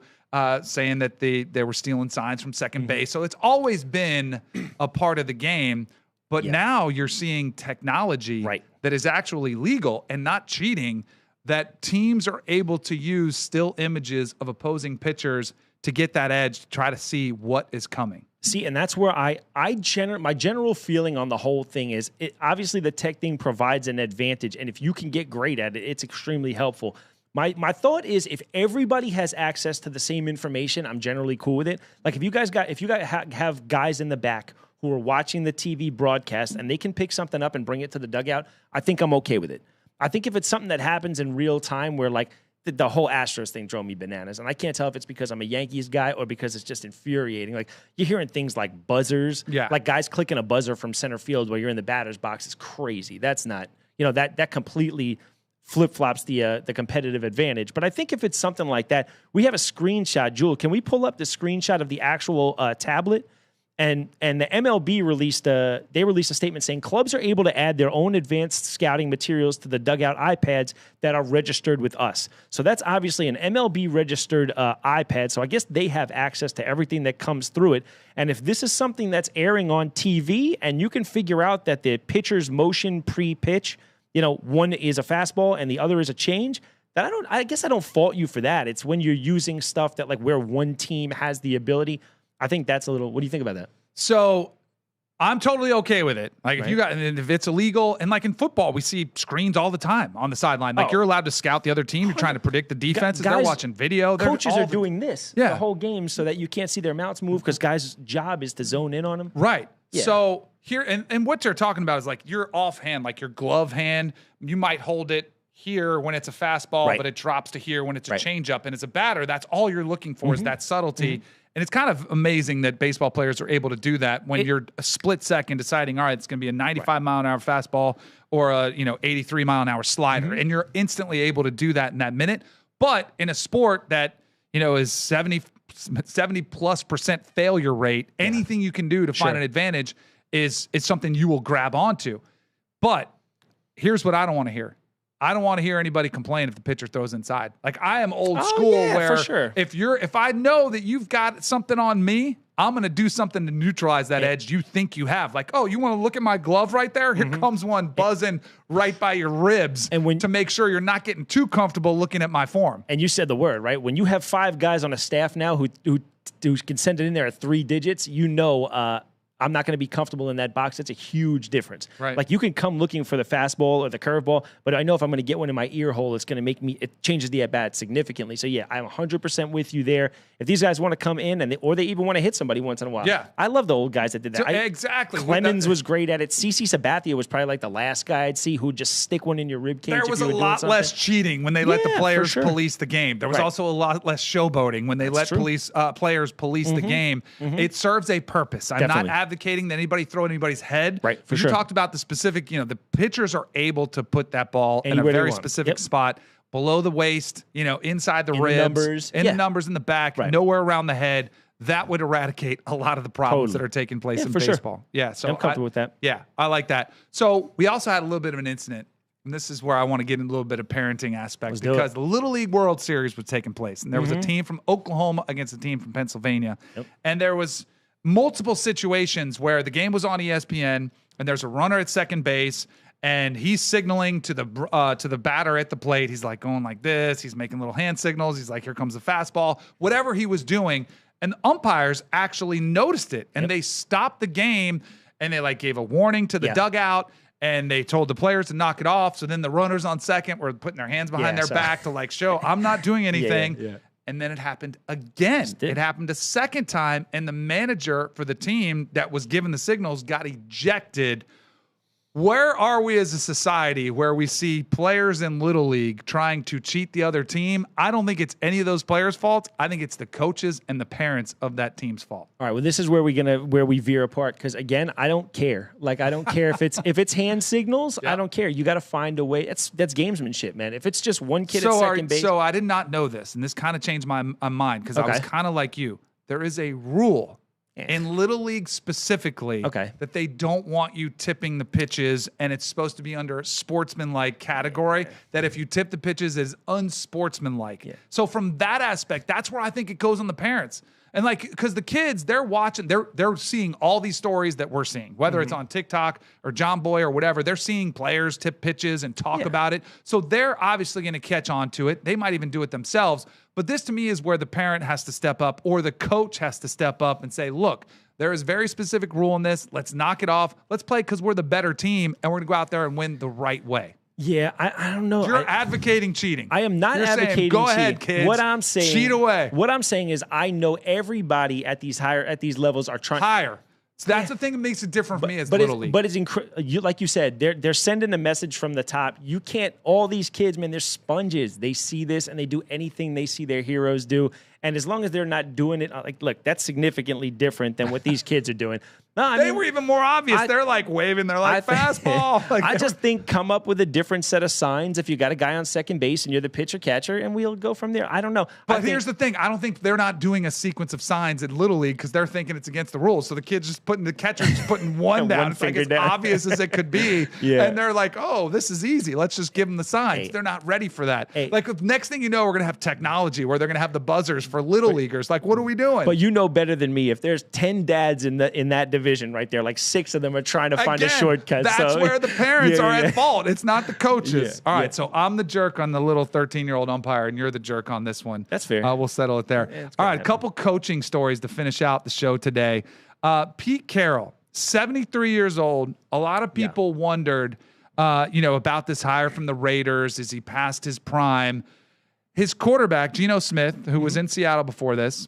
saying that they were stealing signs from second base. So it's always been a part of the game. But now you're seeing technology that is actually legal and not cheating, that teams are able to use still images of opposing pitchers to get that edge, to try to see what is coming. See, and that's where my general feeling on the whole thing is, obviously the tech thing provides an advantage, and if you can get great at it, it's extremely helpful. My thought is, if everybody has access to the same information, I'm generally cool with it. Like, if you guys have guys in the back who are watching the TV broadcast and they can pick something up and bring it to the dugout, I think I'm okay with it. I think if it's something that happens in real time where, like, the whole Astros thing drove me bananas, and I can't tell if it's because I'm a Yankees guy or because it's just infuriating. Like, you're hearing things like buzzers, like guys clicking a buzzer from center field while you're in the batter's box is crazy. That's not, that completely flip-flops the competitive advantage. But I think if it's something like that, we have a screenshot. Jewel, can we pull up the screenshot of the actual tablet? And the MLB released a statement saying clubs are able to add their own advanced scouting materials to the dugout iPads that are registered with us. So that's obviously an MLB registered iPad. So I guess they have access to everything that comes through it. And if this is something that's airing on TV and you can figure out that the pitcher's motion pre-pitch, one is a fastball and the other is a change, then I guess I don't fault you for that. It's when you're using stuff that like where one team has the ability. I think that's a little. What do you think about that? So I'm totally okay with it. Like if it's illegal, and like in football, we see screens all the time on the sideline. Like you're allowed to scout the other team. You're trying to predict the defenses. They're watching video. Coaches are doing this the whole game so that you can't see their mouths move because guys' job is to zone in on them. Right. Yeah. So here, and what they're talking about is like your offhand, like your glove hand. You might hold it here when it's a fastball, but it drops to here when it's a changeup, and it's a batter. That's all you're looking for is that subtlety. And it's kind of amazing that baseball players are able to do that when you're a split second deciding, all right, it's going to be a 95 mile an hour fastball or a 83 mile an hour slider, and you're instantly able to do that in that minute. But in a sport that is 70+% failure rate, anything you can do to find an advantage is something you will grab onto. But here's what I don't want to hear. I don't want to hear anybody complain if the pitcher throws inside. Like I am old school where for sure. if I know that you've got something on me, I'm going to do something to neutralize that edge you think you have. Like, oh, you want to look at my glove right there? Here comes one buzzing right by your ribs to make sure you're not getting too comfortable looking at my form. And you said the word, right? When you have 5 guys on a staff now who can send it in there at 3 digits, I'm not going to be comfortable in that box. That's a huge difference. Right. Like you can come looking for the fastball or the curveball, but I know if I'm going to get one in my ear hole, it's going to it changes the at-bat significantly. So yeah, I'm 100% with you there. If these guys want to come in or they even want to hit somebody once in a while. Yeah. I love the old guys that did that. Exactly. Clemens was great at it. CC Sabathia was probably like the last guy I'd see who'd just stick one in your rib cage. There was a lot less cheating when they let the players police the game. There was also a lot less showboating when they let players police the game. It serves a purpose. I'm not advocating that anybody throw at anybody's head. Right, for you sure. talked about the specific, the pitchers are able to put that ball in a very specific spot below the waist, inside the ribs, the numbers in the back, nowhere around the head. That would eradicate a lot of the problems that are taking place in baseball. Sure. Yeah, so I'm comfortable with that. Yeah, I like that. So we also had a little bit of an incident, and this is where I want to get in a little bit of parenting aspects because the Little League World Series was taking place, and there was a team from Oklahoma against a team from Pennsylvania, and there was multiple situations where the game was on ESPN and there's a runner at second base and he's signaling to the batter at the plate. He's like going like this. He's making little hand signals. He's like, here comes the fastball, whatever he was doing. And the umpires actually noticed it and they stopped the game and they like gave a warning to the dugout and they told the players to knock it off. So then the runners on second were putting their hands behind their back to like show I'm not doing anything. And then it happened again. It happened a second time, and the manager for the team that was given the signals got ejected. Where are we as a society where we see players in Little League trying to cheat the other team? I don't think it's any of those players' fault. I think it's the coaches and the parents of that team's fault. All right, well, this is where we veer apart because again, I don't care. Like I don't care if it's hand signals. I don't care. You got to find a way. That's gamesmanship, man. If it's just one kid at second base. So I did not know this, and this kind of changed my mind because I was kind of like you. There is a rule in Little League specifically that they don't want you tipping the pitches, and it's supposed to be under a sportsmanlike category, that if you tip the pitches is unsportsmanlike. So from that aspect, that's where I think it goes on the parents. And like, because the kids, they're watching, they're seeing all these stories that we're seeing, whether it's on TikTok or John Boy or whatever. They're seeing players tip pitches and talk about it. So they're obviously going to catch on to it. They might even do it themselves. But this to me is where the parent has to step up or the coach has to step up and say, look, there is very specific rule in this. Let's knock it off. Let's play because we're the better team and we're going to go out there and win the right way. Yeah, I don't know. You're advocating cheating. I am not advocating cheating. Go ahead, kids. What I'm saying, cheat away. What I'm saying is, I know everybody at these levels are trying higher. So that's the thing that makes it different for me as Little League. But it's like you said, they're sending a message from the top. You can't. All these kids, man, they're sponges. They see this and they do anything they see their heroes do. And as long as they're not doing it, like, look, that's significantly different than what these kids are doing. They were even more obvious. They're like waving. They're like, fastball. Like, I just think come up with a different set of signs if you got a guy on second base and you're the pitcher catcher, and we'll go from there. I don't know. But here's the thing. I don't think they're not doing a sequence of signs in Little League because they're thinking it's against the rules. So the catcher's just putting one down. It's like as obvious as it could be. And they're like, oh, this is easy. Let's just give them the signs. They're not ready for that. Like, next thing you know, we're going to have technology where they're going to have the buzzers for Little Leaguers. Like, what are we doing? But you know better than me. If there's 10 dads in that division right there, like 6 of them are trying to find a shortcut. That's where the parents are at fault. It's not the coaches. All right, so I'm the jerk on the little 13-year-old umpire, and you're the jerk on this one. That's fair. We'll settle it there. All right, a couple coaching stories to finish out the show today. Pete Carroll, 73 years old. A lot of people wondered, about this hire from the Raiders. Is he past his prime? His quarterback, Geno Smith, who was in Seattle before this,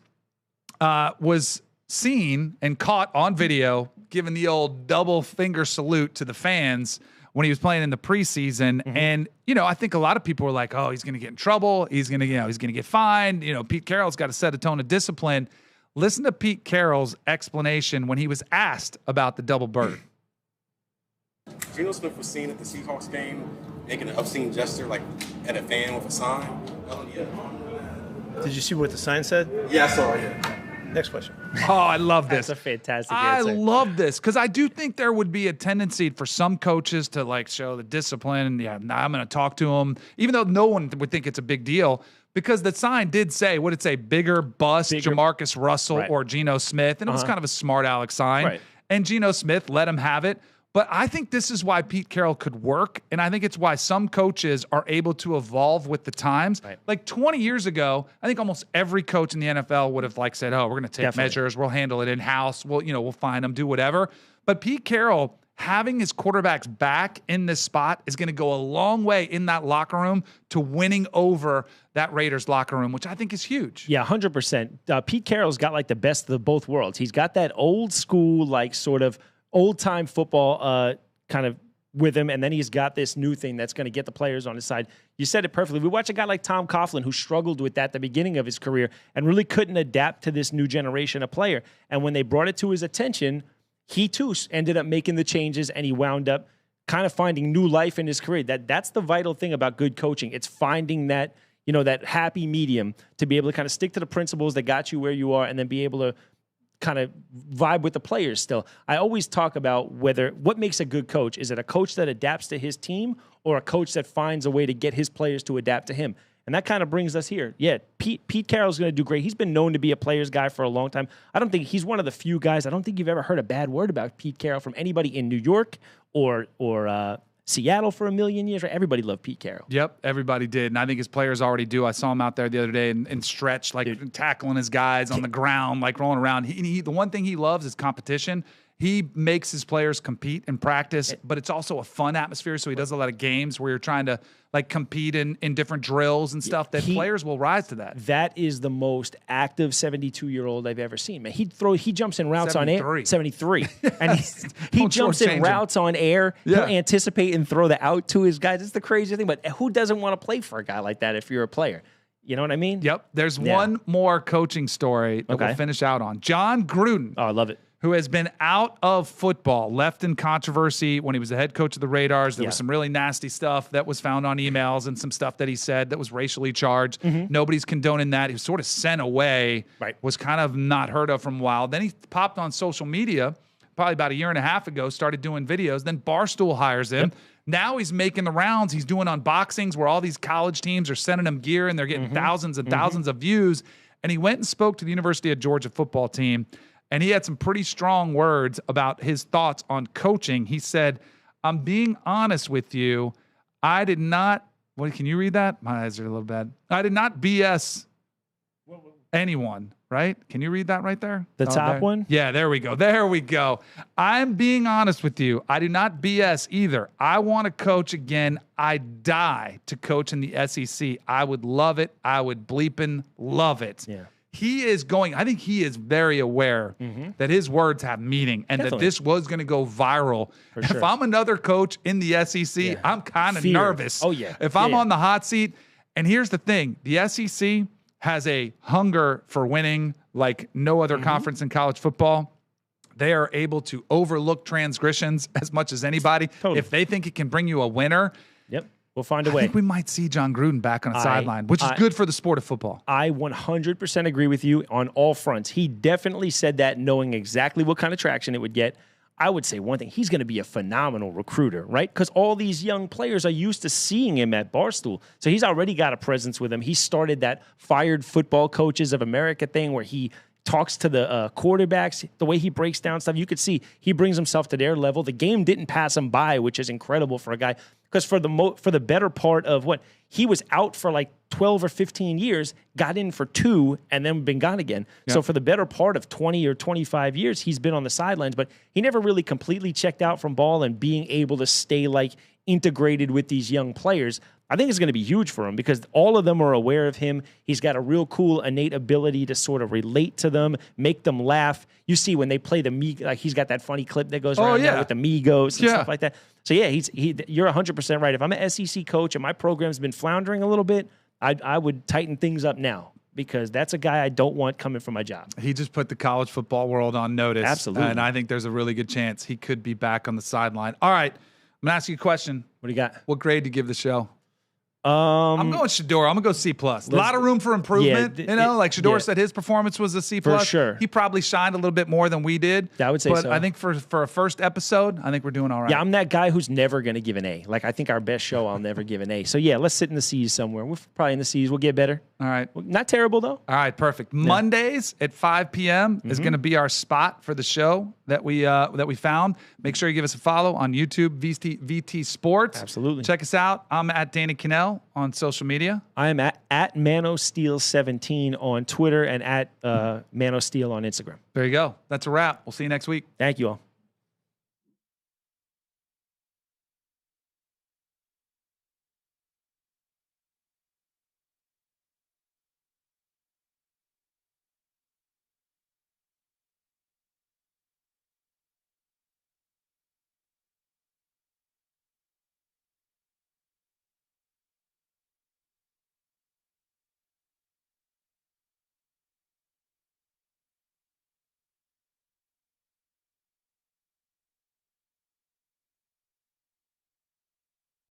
was seen and caught on video giving the old double finger salute to the fans when he was playing in the preseason. And, I think a lot of people were like, oh, he's going to get in trouble. He's going to get fined. Pete Carroll's got to set a tone of discipline. Listen to Pete Carroll's explanation when he was asked about the double bird. Geno Smith was seen at the Seahawks game making an obscene gesture, like at a fan with a sign. Did you see what the sign said? Yeah, I saw it. Yeah. Next question. Oh, I love this. That's a fantastic answer. I love this because I do think there would be a tendency for some coaches to like show the discipline. Yeah, I'm going to talk to him, even though no one would think it's a big deal because the sign did say, what did it say? Bigger bust Jamarcus Russell or Geno Smith. And it was kind of a smart aleck sign. Right. And Geno Smith let him have it. But I think this is why Pete Carroll could work, and I think it's why some coaches are able to evolve with the times. Right. Like 20 years ago, I think almost every coach in the NFL would have said, "Oh, we're going to take measures, we'll handle it in house, we'll find them, do whatever." But Pete Carroll having his quarterbacks back in this spot is going to go a long way in that locker room to winning over that Raiders locker room, which I think is huge. Yeah, 100%. Pete Carroll's got like the best of both worlds. He's got that old school, like sort of old-time football kind of with him, and then he's got this new thing that's going to get the players on his side. You said it perfectly. We watch a guy like Tom Coughlin who struggled with that at the beginning of his career and really couldn't adapt to this new generation of player. And when they brought it to his attention, he too ended up making the changes, and he wound up kind of finding new life in his career. That's the vital thing about good coaching. It's finding that, that happy medium to be able to kind of stick to the principles that got you where you are and then be able to kind of vibe with the players still. I always talk about what makes a good coach. Is it a coach that adapts to his team or a coach that finds a way to get his players to adapt to him? And that kind of brings us here. Yeah, Pete Carroll's going to do great. He's been known to be a player's guy for a long time. I don't think he's one of the few guys. I don't think you've ever heard a bad word about Pete Carroll from anybody in New York or Seattle for a million years. Right? Everybody loved Pete Carroll. Yep, everybody did. And I think his players already do. I saw him out there the other day and stretch, tackling his guys on the ground, rolling around. The one thing he loves is competition. He makes his players compete in practice, but it's also a fun atmosphere. So he does a lot of games where you're trying to compete in different drills and stuff that players will rise to that. That is the most active 72-year-old I've ever seen, man. He jumps in routes on air. 73. And he jumps in routes on air. He'll anticipate and throw the out to his guys. It's the crazy thing. But who doesn't want to play for a guy like that if you're a player? You know what I mean? Yep. There's one more coaching story that we'll finish out on. John Gruden. Oh, I love it. Who has been out of football, left in controversy when he was the head coach of the Raiders. There was some really nasty stuff that was found on emails and some stuff that he said that was racially charged. Nobody's condoning that. He was sort of sent away, was kind of not heard of for a while. Then he popped on social media probably about a year and a half ago, started doing videos. Then Barstool hires him. Now he's making the rounds. He's doing unboxings where all these college teams are sending him gear and they're getting thousands and thousands of views. And he went and spoke to the University of Georgia football team. And he had some pretty strong words about his thoughts on coaching. He said, I'm being honest with you. I did not, can you read that? My eyes are a little bad. I did not BS anyone, right? Can you read that right there? The top one? Yeah, there we go. There we go. I'm being honest with you. I do not BS either. I want to coach again. I die to coach in the SEC. I would love it. I would bleeping love it. Yeah. He is going, I think he is very aware that his words have meaning and that this was going to go viral. If I'm another coach in the SEC, I'm kind of nervous. Oh, yeah. If I'm on the hot seat, and here's the thing, the SEC has a hunger for winning like no other conference in college football. they are able to overlook transgressions as much as anybody. Totally. If they think it can bring you a winner, Yep. We'll find a I way. think we might see John Gruden back on a sideline, which is good for the sport of football. I 100% agree with you on all fronts. He definitely said that knowing exactly what kind of traction it would get. I would say one thing, he's going to be a phenomenal recruiter, right? Because all these young players are used to seeing him at Barstool. So he's already got a presence with him. He started that Fired Football Coaches of America thing where he talks to the quarterbacks, the way he breaks down stuff. You could see he brings himself to their level. The game didn't pass him by, which is incredible for a guy. Because for the better part of he was out for like 12 or 15 years, got in for 2, and then been gone again. Yep. So for the better part of 20 or 25 years, he's been on the sidelines, but he never really completely checked out from ball and being able to stay integrated with these young players. I think it's going to be huge for him because all of them are aware of him. He's got a real cool innate ability to sort of relate to them, make them laugh. You see when they play the Migos, he's got that funny clip that goes around now with the Migos and stuff like that. So yeah, you're 100% right. If I'm an SEC coach and my program's been floundering a little bit, I would tighten things up now because that's a guy I don't want coming from my job. He just put the college football world on notice. Absolutely. And I think there's a really good chance he could be back on the sideline. All right, I'm going to ask you a question. What do you got? What grade do you give the show? I'm going Shedeur. I'm going to go C+. A lot of room for improvement. Shedeur said his performance was a C+. For sure. He probably shined a little bit more than we did. I would say but so. I think for a first episode, I think we're doing all right. Yeah, I'm that guy who's never going to give an A. I think our best show, I'll never give an A. So yeah, let's sit in the C's somewhere. We're probably in the C's. We'll get better. All right. Not terrible, though. All right, perfect. Yeah. Mondays at 5 p.m. is going to be our spot for the show that we found. Make sure you give us a follow on YouTube, VT Sports. Absolutely. Check us out. I'm at Danny Kanell on social media. I am at ManoSteel17 on Twitter and at ManoSteel on Instagram. There you go. That's a wrap. We'll see you next week. Thank you all.